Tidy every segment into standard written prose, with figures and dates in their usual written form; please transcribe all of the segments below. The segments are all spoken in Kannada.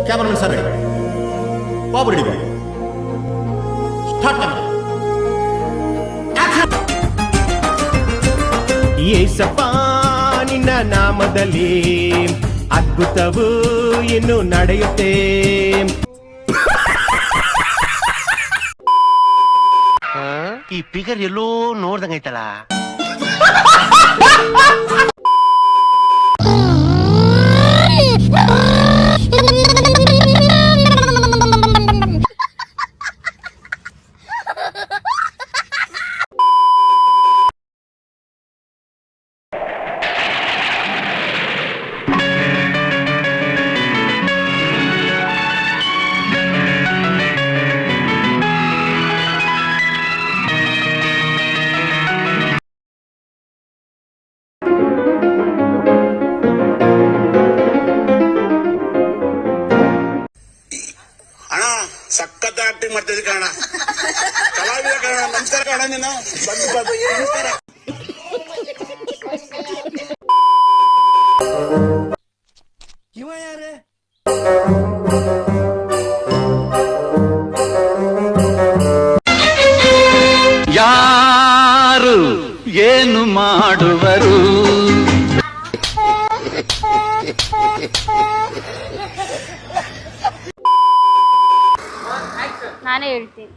Cameraman sir Babu ready Babu start camera Yesappa ನಿನ್ನ ನಾಮದಲ್ಲಿ ಅದ್ಭುತವು ಇನ್ನು ನಡೆಯುತ್ತೆ. ಈ ಫಿಗರ್ ಎಲ್ಲೋ ನೋಡ್ದಂಗೈತಲ್ಲ. ಸಖತ್ ಆಕ್ಟಿಂಗ್ ಮಾಡ್ತಿದ್ದೆ ಕಾರಣ ಕಲಾವಿದ ಕಾರಣ. ನಮಸ್ಕಾರ ಕಾರಣ ನೀನು ನಮಸ್ಕಾರ. ಇವ ಯಾರೇ? ಯಾರು ಏನು ಮಾಡುವರು? ನಾನೇ ಹೇಳ್ತೀನಿ.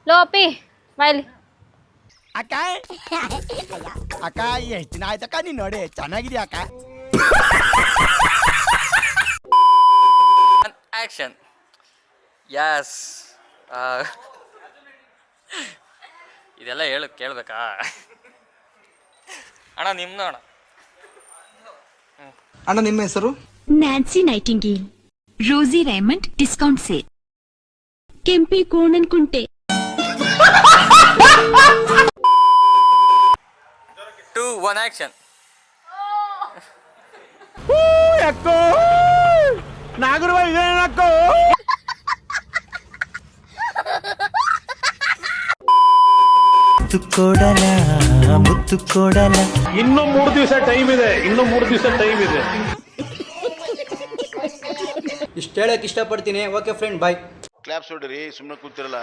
ಲೋಪಿ ಬಾಯ್ಲಿ. ಅಕ್ಕ ಅಕ್ಕ ಎಷ್ಟು ದಿನ ಆಯ್ತಕ್ಕ ನೀನ್ ನೋಡಿ ಚೆನ್ನಾಗಿದ್ಯಾ ಅಕ್ಕ? ಆಕ್ಷನ್. ಯಸ್. ಇದೆಲ್ಲ ಕೇಳ್ಬೇಕಾ ಅಣ್ಣ? ನಿಮ್ದು ಅಣ್ಣ. ಅಣ್ಣ ನಿಮ್ಮ ಹೆಸರು? ನ್ಯಾನ್ಸಿ ನೈಟಿಂಗೇಲ್, ರೋಸಿ ರೇಮಂಡ್ ಡಿಸ್ಕೌಂಟ್ ಸೇಲ್, ಕೆಂಪಿ ಕೋಣನ್ ಕುಂಟೆ. 2 1 ಆಕ್ಷನ್. ಅಕ್ಕೋ ನಾಗರವ ಅಕ್ಕೋ ಮುತ್ತು ಕೊಡಲ ಮುತ್ತು ಕೊಡಲ. ಇನ್ನೂ 3 ದಿವಸ ಟೈಮ್ ಇದೆ. ಇಷ್ಟು ಹೇಳಕ್ ಇಷ್ಟಪಡ್ತೀನಿ. ಓಕೆ ಫ್ರೆಂಡ್, ಬಾಯ್. ಕ್ಲಾಪ್ಸ್ ಹೊಡ್ರಿ, ಸುಮ್ಮನೆ ಕೂತಿರಲ್ಲ.